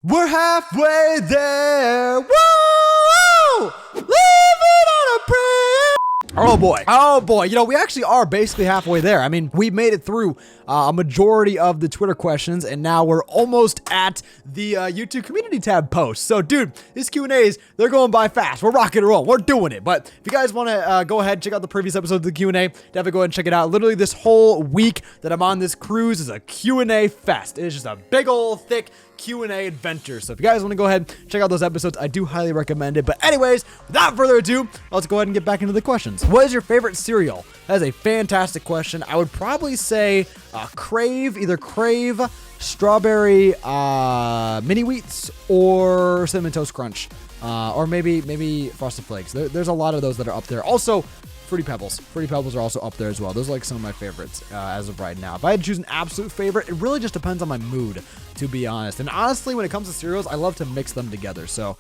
We're halfway there. Woo! Living on a prayer. Oh boy. You know, we actually are basically halfway there. I mean, we made it through a majority of the Twitter questions, and now we're almost at the YouTube community tab post. So, dude, these Q&As, they're going by fast. We're rocking and rolling. We're doing it. But if you guys want to go ahead and check out the previous episodes of the Q&A, definitely go ahead and check it out. Literally, this whole week that I'm on this cruise is a Q&A fest. It is just a big old thick Q&A adventure. So if you guys want to go ahead and check out those episodes, I do highly recommend it. But anyways, without further ado, let's go ahead and get back into the questions. What is your favorite cereal? That is a fantastic question. I would probably say Crave, either Crave, Strawberry, Mini Wheats, or Cinnamon Toast Crunch, or maybe Frosted Flakes. There's a lot of those that are up there. Also, Fruity Pebbles. Fruity Pebbles are also up there as well. Those are like some of my favorites as of right now. If I had to choose an absolute favorite, it really just depends on my mood, to be honest. And honestly, when it comes to cereals, I love to mix them together. So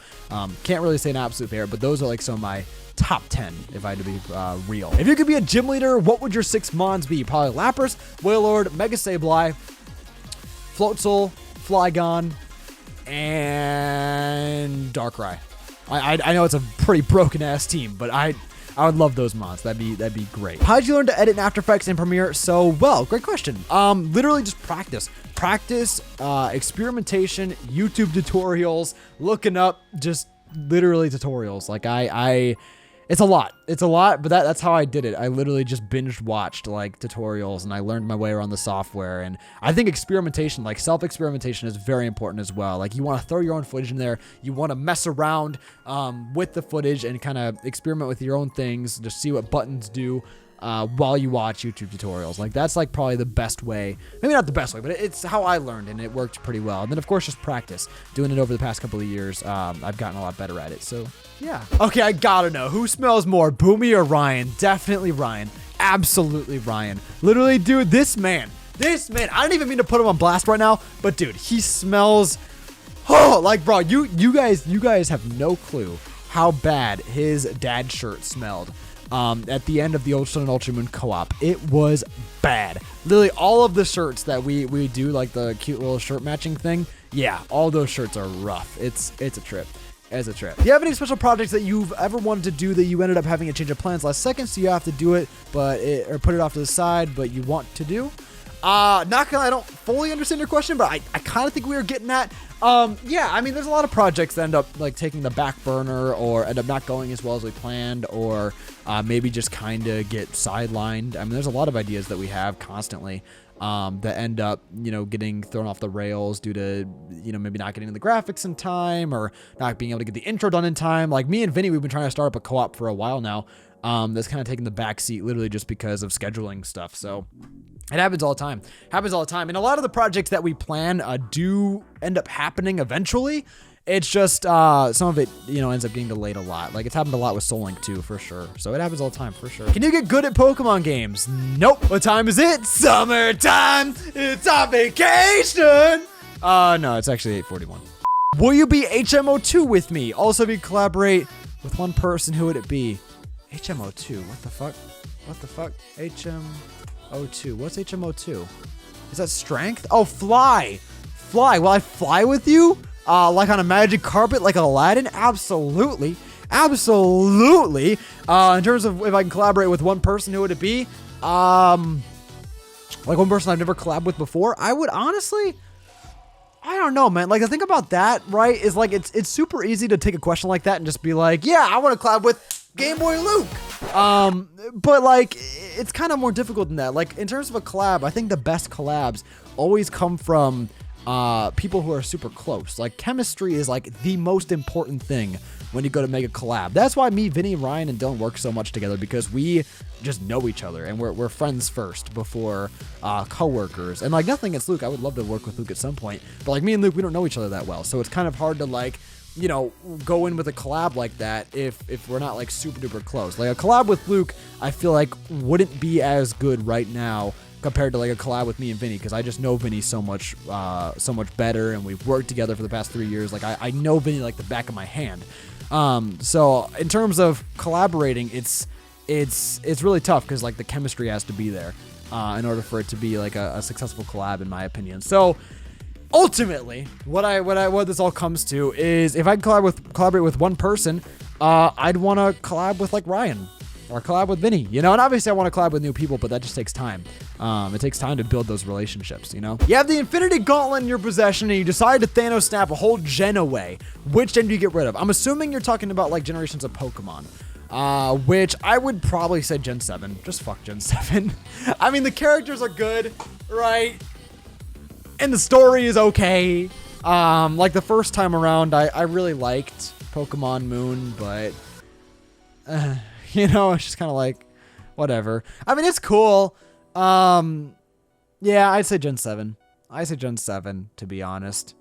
can't really say an absolute favorite, but those are like some of my top 10 if I had to be real. If you could be a gym leader, what would your 6 mons be? Probably Lapras, Wailord, Mega Sableye, Floatzel, Flygon, and Darkrai. I know it's a pretty broken ass team, but I would love those mods. That'd be great. How did you learn to edit in After Effects and Premiere so well? Great question. Literally just practice, experimentation, YouTube tutorials, looking up, just literally tutorials. Like it's a lot, but that's how I did it. I literally just binge watched like tutorials, and I learned my way around the software. And I think experimentation, like self-experimentation, is very important as well. Like you want to throw your own footage in there. You want to mess around with the footage and kind of experiment with your own things, just see what buttons do while you watch YouTube tutorials. Like that's like probably the best way, maybe not the best way, but it's how I learned, and it worked pretty well. And then of course just practice. Doing it over the past couple of years, I've gotten a lot better at it. So yeah. Okay, I gotta know, who smells more, Boomy or Ryan? Definitely Ryan. Absolutely Ryan. Literally, dude, this man, I don't even mean to put him on blast right now, but dude, he smells, like bro, you guys have no clue how bad his dad shirt smelled. At the end of the Ultra and Ultra Moon co-op. It was bad. Literally all of the shirts that we do, like the cute little shirt matching thing, yeah, all those shirts are rough. It's a trip. Do you have any special projects that you've ever wanted to do that you ended up having a change of plans last second, so you have to do it, or put it off to the side, but you want to do? Not gonna, I don't fully understand your question, but I kind of think we were getting at. Yeah, I mean, there's a lot of projects that end up like taking the back burner, or end up not going as well as we planned, or maybe just kind of get sidelined. I mean, there's a lot of ideas that we have constantly that end up, getting thrown off the rails due to, maybe not getting the graphics in time, or not being able to get the intro done in time. Like me and Vinny, we've been trying to start up a co-op for a while now. That's kind of taking the back seat, literally just because of scheduling stuff. So it happens all the time. And a lot of the projects that we plan do end up happening eventually. It's just some of it, ends up getting delayed a lot. Like it's happened a lot with Soul Link too, for sure. So it happens all the time, for sure. Can you get good at Pokemon games? Nope. What time is it? Summertime. It's on vacation. No, it's actually 8:41. Will you be HMO2 with me? Also, if you collaborate with one person, who would it be? HMO2. What the fuck? HMO2. What's HMO2? Is that strength? Oh, fly. Will I fly with you? Like on a magic carpet, like Aladdin? Absolutely. In terms of if I can collaborate with one person, who would it be? Like one person I've never collabed with before. I would honestly, I don't know, man. Like the thing about that, right, is like it's super easy to take a question like that and just be like, yeah, I want to collab with Game Boy Luke. But like it's kind of more difficult than that. Like in terms of a collab, I think the best collabs always come from people who are super close. Like chemistry is like the most important thing when you go to make a collab. That's why me, Vinny, Ryan, and Dylan work so much together, because we just know each other, and we're friends first before co-workers. And like nothing against Luke, I would love to work with Luke at some point, but like me and Luke, we don't know each other that well, so it's kind of hard to like go in with a collab like that if we're not like super duper close. Like a collab with Luke, I feel like wouldn't be as good right now compared to like a collab with me and Vinny, because I just know Vinny so much better, and we've worked together for the past 3 years. Like I know Vinny like the back of my hand. So in terms of collaborating, it's really tough, because like the chemistry has to be there in order for it to be like a successful collab, in my opinion. So ultimately, what this all comes to is if I collaborate with one person, I'd want to collab with like Ryan or collab with Vinny, you know, and obviously I want to collab with new people, but that just takes time. It takes time to build those relationships, you know. You have the Infinity Gauntlet in your possession and you decide to Thanos snap a whole gen away. Which gen do you get rid of? I'm assuming you're talking about like generations of Pokemon. Which I would probably say Gen 7. Just fuck Gen 7. I mean, the characters are good, right? And the story is okay. Like the first time around, I really liked Pokemon Moon, but, you know, it's just kind of like, whatever. I mean, it's cool. Yeah, I'd say Gen 7. I say Gen 7, to be honest.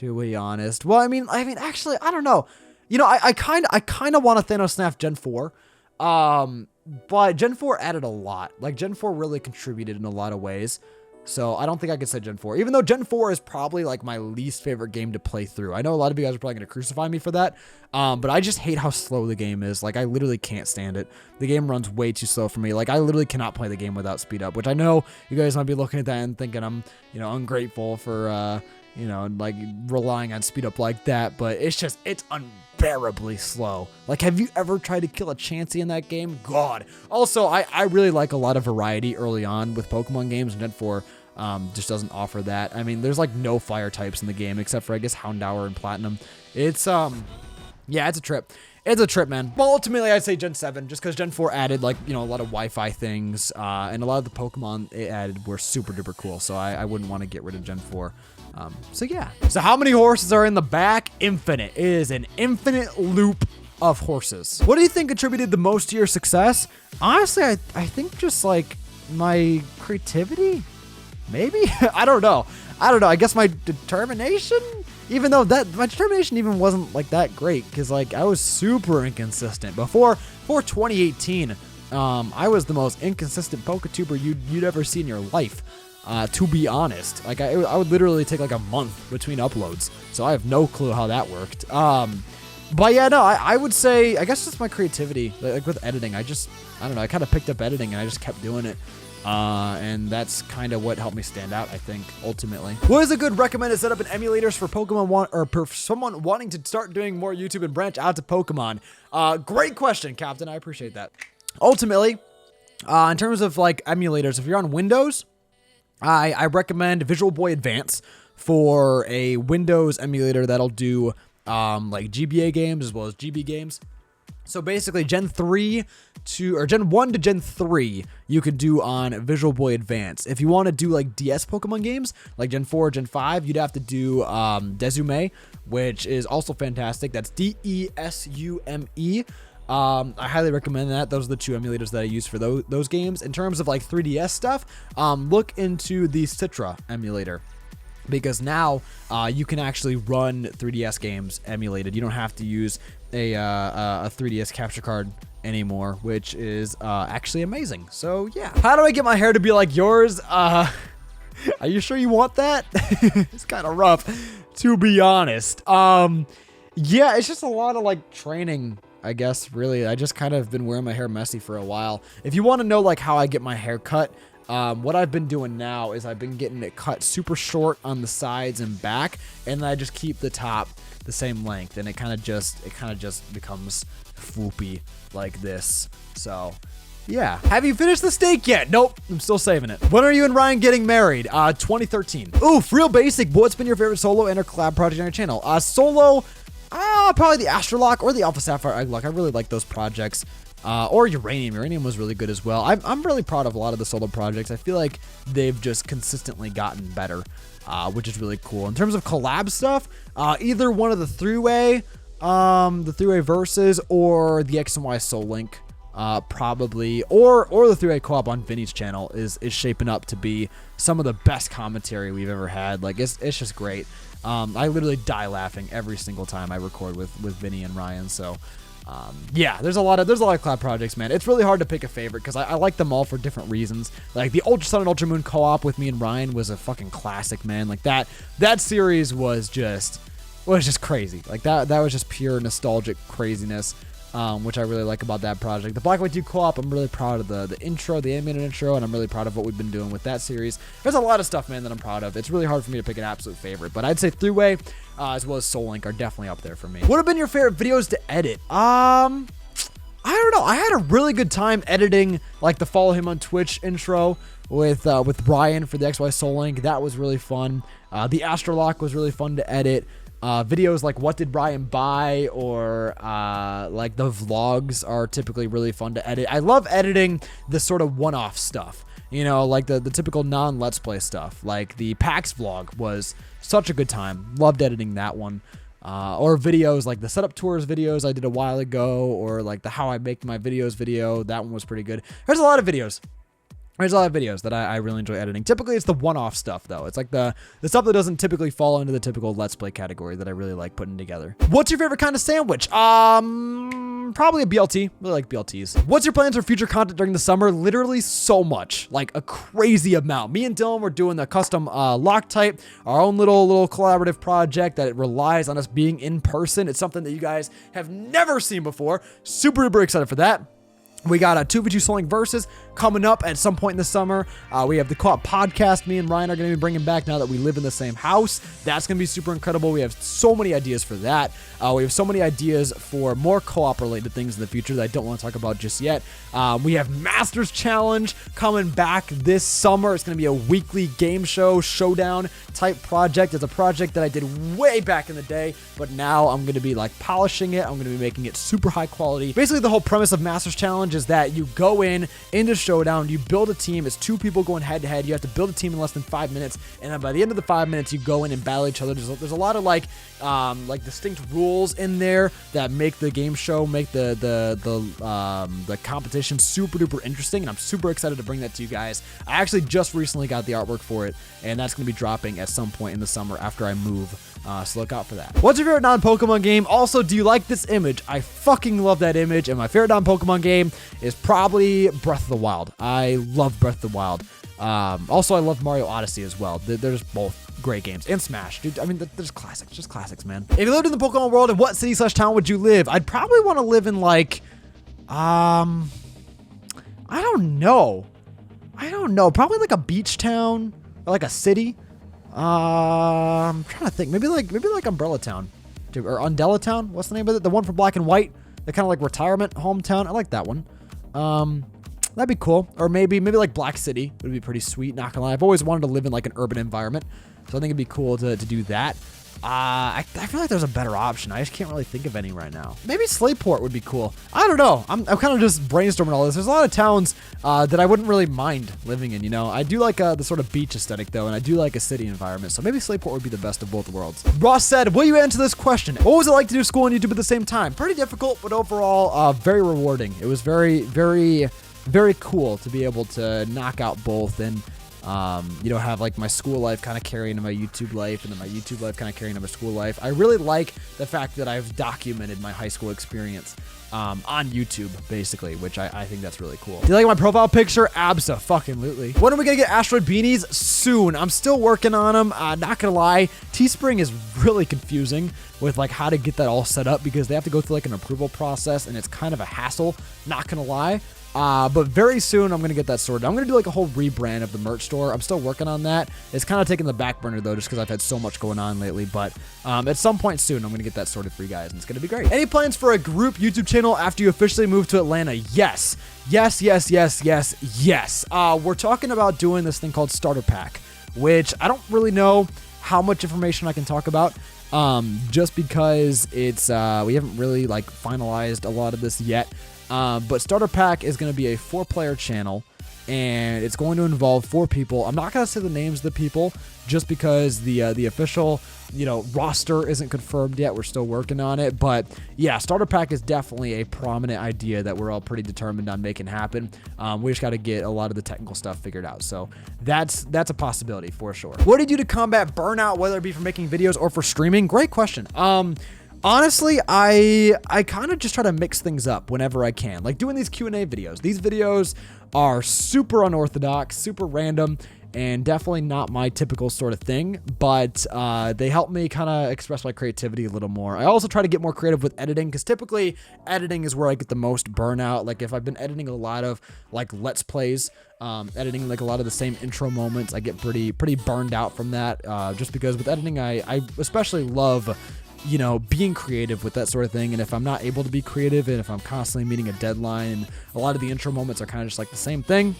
Well, I mean, actually, I don't know. You know, I kind of want to Thanos snap Gen 4. But Gen 4 added a lot. Like, Gen 4 really contributed in a lot of ways. So I don't think I could say Gen 4, even though Gen 4 is probably like my least favorite game to play through. I know a lot of you guys are probably going to crucify me for that. But I just hate how slow the game is. Like, I literally can't stand it. The game runs way too slow for me. Like, I literally cannot play the game without speed up, which I know you guys might be looking at that and thinking I'm, you know, ungrateful for, you know, like relying on speed up like that. But it's unbearably slow. Like, have you ever tried to kill a Chansey in that game? God. Also, I really like a lot of variety early on with Pokemon games, and Gen 4 just doesn't offer that. I mean, there's like no fire types in the game except for, I guess, Houndour and Platinum. It's yeah, it's a trip. It's a trip, man. But ultimately, I'd say Gen 7, just because Gen 4 added, like, you know, a lot of Wi-Fi things, and a lot of the Pokemon it added were super duper cool, so I wouldn't want to get rid of Gen 4. So yeah. So how many horses are in the back? Infinite. It is an infinite loop of horses. What do you think contributed the most to your success? Honestly, I think just, like, my creativity? Maybe? I don't know. I guess my determination? Even though my determination even wasn't like that great, because like I was super inconsistent. Before 2018, I was the most inconsistent PokeTuber you'd ever see in your life. To be honest, like I would literally take like a month between uploads, so I have no clue how that worked. But yeah, no, I would say, I guess it's my creativity. Like with editing, I don't know, I kind of picked up editing and I just kept doing it. And that's kind of what helped me stand out, I think, ultimately. What is a good recommended setup in emulators for Pokemon or for someone wanting to start doing more YouTube and branch out to Pokemon? Great question, Captain. I appreciate that. Ultimately, in terms of like emulators, if you're on Windows, I recommend Visual Boy Advance for a Windows emulator that'll do like GBA games as well as GB games. So basically Gen 1 to Gen 3, you could do on Visual Boy Advance. If you want to do like DS Pokemon games, like Gen 4 or Gen 5, you'd have to do Desume, which is also fantastic. That's DESUME. I highly recommend that. Those are the two emulators that I use for those games. In terms of like 3DS stuff, look into the Citra emulator. Because now you can actually run 3DS games emulated. You don't have to use a 3DS capture card anymore, which is actually amazing. So yeah. How do I get my hair to be like yours? Are you sure you want that? It's kind of rough, to be honest. Yeah, it's just a lot of like training, I guess, really. I just kind of been wearing my hair messy for a while. If you want to know like how I get my hair cut, what I've been doing now is I've been getting it cut super short on the sides and back, and then I just keep the top the same length, and it kind of just becomes swoopy like this. So yeah. Have you finished the steak yet? Nope, I'm still saving it. When are you and Ryan getting married? 2013. Oof, real basic. What's been your favorite solo and or collab project on your channel? Solo, probably the Astrolock or the Alpha Sapphire Egglock. I really like those projects. Or Uranium. Uranium was really good as well. I'm really proud of a lot of the solo projects. I feel like they've just consistently gotten better, which is really cool. In terms of collab stuff, either one of the three-way verses or the X and Y Soul Link, probably, or the three-way co-op on Vinny's channel is shaping up to be some of the best commentary we've ever had. Like it's just great. I literally die laughing every single time I record with Vinny and Ryan. So. Yeah, there's a lot of collab projects, man. It's really hard to pick a favorite because I like them all for different reasons. Like the Ultra Sun and Ultra Moon co-op with me and Ryan was a fucking classic, man. Like that series was just crazy. Like that was just pure nostalgic craziness. which I really like about that project. The Black and White 2 co-op, I'm really proud of the intro, the animated intro, and I'm really proud of what we've been doing with that series. There's a lot of stuff, man, that I'm proud of. It's really hard for me to pick an absolute favorite, but I'd say Three-Way as well as Soul Link are definitely up there for me. What have been your favorite videos to edit? I don't know. I had a really good time editing like the Follow Him on Twitch intro with Ryan for the XY Soul Link. That was really fun. The Astrolock was really fun to edit. Videos like What Did Brian Buy or like the vlogs are typically really fun to edit. I love editing the sort of one-off stuff, you know, like the typical non-Let's Play stuff. Like the PAX vlog was such a good time. Loved editing that one. Or videos like the setup tours videos I did a while ago, or like the how I make my videos video. That one was pretty good. There's a lot of videos that I really enjoy editing. Typically, it's the one-off stuff, though. It's like the stuff that doesn't typically fall into the typical Let's Play category that I really like putting together. What's your favorite kind of sandwich? Probably a BLT. Really like BLTs. What's your plans for future content during the summer? Literally so much. Like a crazy amount. Me and Dylan were doing the custom Loctite, our own little collaborative project that relies on us being in person. It's something that you guys have never seen before. Super excited for that. We got a 2v2 Soul Link Versus coming up at some point in the summer. We have the co-op podcast me and Ryan are going to be bringing back now that we live in the same house. That's going to be super incredible. We have so many ideas for that. We have so many ideas for more co-op related things in the future that I don't want to talk about just yet. We have Masters Challenge coming back this summer. It's going to be a weekly game show, showdown type project. It's a project that I did way back in the day, but now I'm going to be like polishing it. I'm going to be making it super high quality. Basically, the whole premise of Masters Challenge is that you go into showdown, you build a team. It's two people going head to head. You have to build a team in less than 5 minutes, and then by the end of the 5 minutes, you go in and battle each other. There's a lot of like distinct rules in there that make the game show, make the competition super duper interesting, and I'm super excited to bring that to you guys. I actually just recently got the artwork for it, and that's going to be dropping at some point in the summer after I move. So look out for that. What's your favorite non-Pokemon game? Also, do you like this image? I fucking love that image, and my favorite non-Pokemon game is probably Breath of the Wild. I love Breath of the Wild. Also, I love Mario Odyssey as well. There's both great games. And Smash. Dude, I mean, there's classics. Just classics, man. If you lived in the Pokemon world, in what city/town would you live? I'd probably want to live in, like, I don't know. Probably like a beach town or like a city. I'm trying to think. Maybe like Umbrella Town, or Undella Town. What's the name of it? The one for Black and White. The kind of like retirement hometown. I like that one. That'd be cool. Or maybe like Black City would be pretty sweet. Not gonna lie, I've always wanted to live in like an urban environment, so I think it'd be cool to do that. I feel like there's a better option. I just can't really think of any right now. Maybe Slateport would be cool. I don't know. I'm kind of just brainstorming all this. There's a lot of towns that I wouldn't really mind living in, you know. I do like the sort of beach aesthetic, though, and I do like a city environment, so maybe Slateport would be the best of both worlds. Ross said, will you answer this question? What was it like to do school and YouTube at the same time? Pretty difficult, but overall, very rewarding. It was very, very, very cool to be able to knock out both and have like my school life kind of carry into my YouTube life, and then my YouTube life kind of carry into my school life. I really like the fact that I've documented my high school experience on YouTube, basically, which I think that's really cool. Do you like my profile picture? Abso-fucking-lutely. When are we gonna get Astroid beanies? Soon. I'm still working on them. Not gonna lie, Teespring is really confusing with like how to get that all set up, because they have to go through like an approval process, and it's kind of a hassle, not gonna lie. But very soon I'm going to get that sorted. I'm going to do like a whole rebrand of the merch store. I'm still working on that. It's kind of taking the back burner though, just because I've had so much going on lately. But at some point soon, I'm going to get that sorted for you guys, and it's going to be great. Any plans for a group YouTube channel after you officially move to Atlanta? Yes. Yes. We're talking about doing this thing called Starter Pack, which I don't really know how much information I can talk about. Just because it's we haven't really like finalized a lot of this yet. But Starter Pack is going to be a 4-player channel, and it's going to involve 4 people. I'm not going to say the names of the people just because the official, roster isn't confirmed yet. We're still working on it. But yeah, Starter Pack is definitely a prominent idea that we're all pretty determined on making happen. We just got to get a lot of the technical stuff figured out. So that's a possibility for sure. What do you do to combat burnout, whether it be for making videos or for streaming? Great question. Honestly, I kind of just try to mix things up whenever I can. Like doing these Q&A videos. These videos are super unorthodox, super random, and definitely not my typical sort of thing, but they help me kind of express my creativity a little more. I also try to get more creative with editing, because typically editing is where I get the most burnout. Like if I've been editing a lot of like Let's Plays, editing like a lot of the same intro moments, I get pretty burned out from that, just because with editing, I especially love, you know, being creative with that sort of thing. And if I'm not able to be creative, and if I'm constantly meeting a deadline, and a lot of the intro moments are kind of just like the same thing,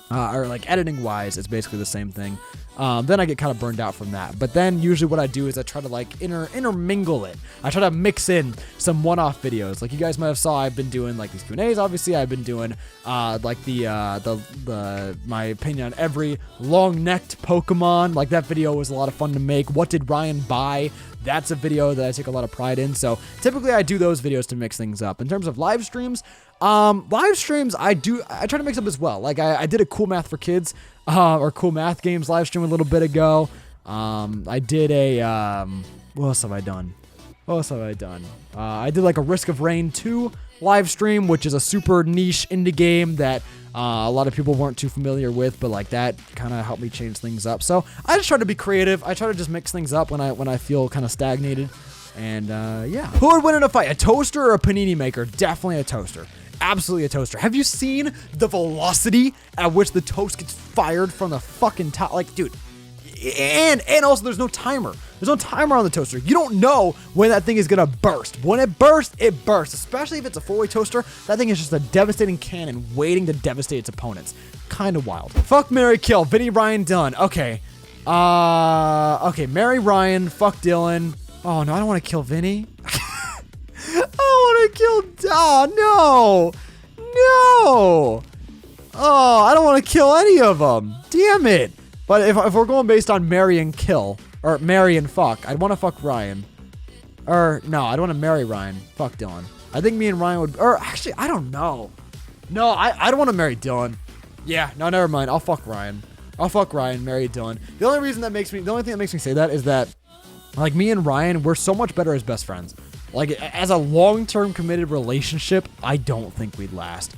or like editing wise, it's basically the same thing. Then I get kind of burned out from that. But then usually what I do is I try to like intermingle it. I try to mix in some one-off videos. Like you guys might have saw, I've been doing like these Q&As. Obviously, I've been doing like the my opinion on every long-necked Pokemon. Like that video was a lot of fun to make. What did Ryan buy? That's a video that I take a lot of pride in. So typically I do those videos to mix things up. In terms of live streams, I try to mix up as well. Like I did a Cool Math for Kids, or Cool Math Games live stream a little bit ago. I did a, what else have I done? I did like a Risk of Rain 2 live stream, which is a super niche indie game that a lot of people weren't too familiar with, but like that kind of helped me change things up. So I just try to be creative. I try to just mix things up when I feel kind of stagnated. And yeah. Who would win in a fight, a toaster or a panini maker? Definitely a toaster. Absolutely a toaster. Have you seen the velocity at which the toast gets fired from the fucking top? Like, dude. And also there's no timer. There's no timer on the toaster. You don't know when that thing is gonna burst. When it bursts, it bursts. Especially if it's a 4-way toaster. That thing is just a devastating cannon waiting to devastate its opponents. Kind of wild. Fuck, marry, kill. Vinny, Ryan, Dylan. Okay. Okay. Marry Ryan. Fuck Dylan. Oh no, I don't want to kill Vinny. I want to kill. Oh no. No. Oh, I don't want to kill any of them. Damn it. But if we're going based on marry and kill, or marry and fuck, I'd want to fuck Ryan. Or, no, I'd want to marry Ryan. Fuck Dylan. I think me and Ryan would, or actually, I don't know. No, I don't want to marry Dylan. Yeah, no, never mind. I'll fuck Ryan. I'll fuck Ryan, marry Dylan. The only thing that makes me say that is that, like, me and Ryan, we're so much better as best friends. Like, as a long-term committed relationship, I don't think we'd last.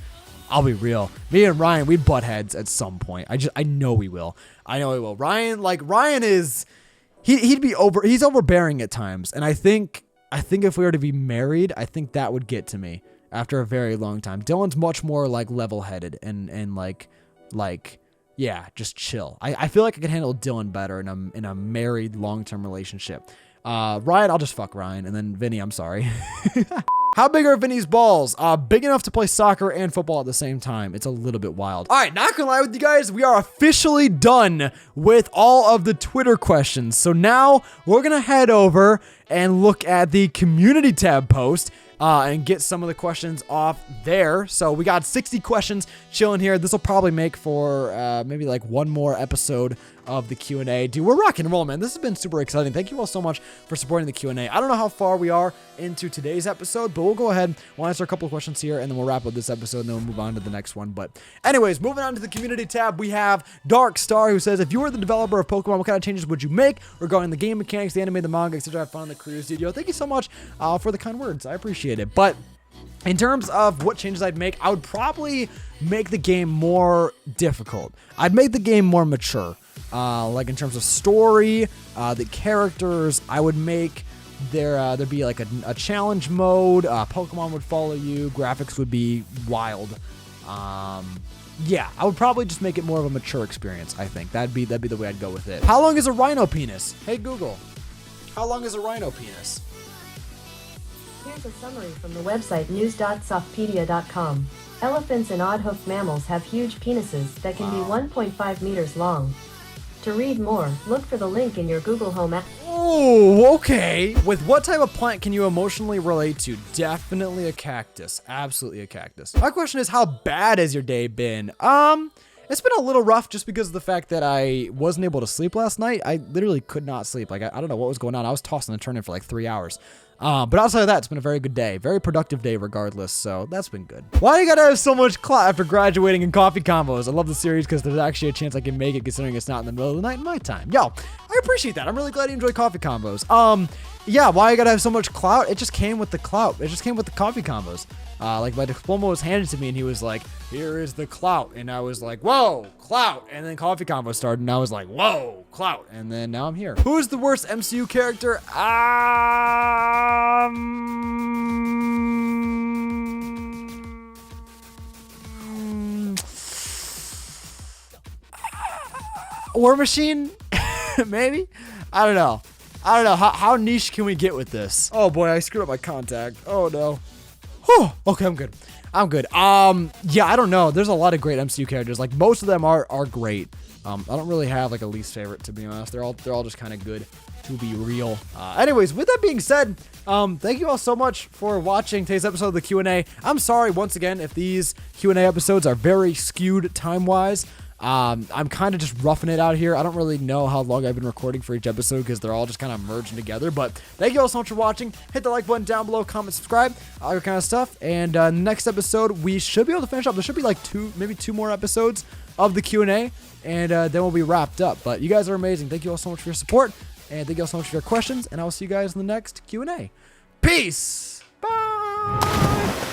I'll be real. Me and Ryan, we'd butt heads at some point. I know we will. I know we will. Ryan is, he's overbearing at times. And I think if we were to be married, I think that would get to me after a very long time. Dylan's much more like level-headed and like, yeah, just chill. I feel like I could handle Dylan better in a married long-term relationship. Ryan, I'll just fuck Ryan. And then Vinny, I'm sorry. How big are Vinny's balls? Big enough to play soccer and football at the same time. It's a little bit wild. All right, not gonna lie with you guys, we are officially done with all of the Twitter questions. So now we're gonna head over and look at the community tab post and get some of the questions off there. So we got 60 questions chilling here. This will probably make for maybe like one more episode of the Q&A. Dude, we're rocking and rolling, man. This has been super exciting. Thank you all so much for supporting the Q&A. I don't know how far we are into today's episode, but we'll go ahead. We'll answer a couple of questions here, and then we'll wrap up this episode, and then we'll move on to the next one. But anyways, moving on to the community tab, we have Dark Star, who says, if you were the developer of Pokemon, what kind of changes would you make regarding the game mechanics, the anime, the manga, etc.? Have fun on the career studio. Thank you so much for the kind words. I appreciate it. But in terms of what changes I'd make, I would probably make the game more difficult. I'd make the game more mature. Like in terms of story, the characters, I would make there'd be like a challenge mode. Pokemon would follow you. Graphics would be wild. Yeah, I would probably just make it more of a mature experience. I think that'd be the way I'd go with it. How long is a rhino penis? Hey Google, how long is a rhino penis? Here's a summary from the website news.softpedia.com. Elephants and odd-hoofed mammals have huge penises that can be 1.5 meters long. To read more, look for the link in your Google Home app. Oh, okay. With what type of plant can you emotionally relate to? Definitely a cactus. Absolutely a cactus. My question is, how bad has your day been? It's been a little rough just because of the fact that I wasn't able to sleep last night. I literally could not sleep. Like, I don't know what was going on. I was tossing and turning for like 3 hours. But outside of that, it's been a very good day. Very productive day regardless, so that's been good. Why you gotta have so much clout after graduating in coffee combos? I love the series because there's actually a chance I can make it considering it's not in the middle of the night in my time. Yo, I appreciate that. I'm really glad you enjoy coffee combos. Yeah, why you gotta have so much clout? It just came with the clout. It just came with the coffee combos. Like my diploma was handed to me and he was like, here is the clout. And I was like, whoa, clout. And then coffee combo started and I was like, whoa, clout. And then now I'm here. Who is the worst MCU character? War Machine? Maybe? I don't know. How niche can we get with this? Oh boy, I screwed up my contact. Oh no. Whew. Okay, I'm good. Yeah, I don't know. There's a lot of great MCU characters. Like most of them are great. I don't really have like a least favorite, to be honest. They're all just kind of good, to be real. Anyways, with that being said, thank you all so much for watching today's episode of the Q&A. I'm sorry once again if these Q&A episodes are very skewed time-wise. I'm kind of just roughing it out here. I don't really know how long I've been recording for each episode because they're all just kind of merging together. But thank you all so much for watching. Hit the like button down below, comment, subscribe, all your kind of stuff. And next episode, we should be able to finish up. There should be like maybe two more episodes of the Q&A, and then we'll be wrapped up. But you guys are amazing. Thank you all so much for your support, and thank you all so much for your questions. And I will see you guys in the next Q&A. Peace. Bye.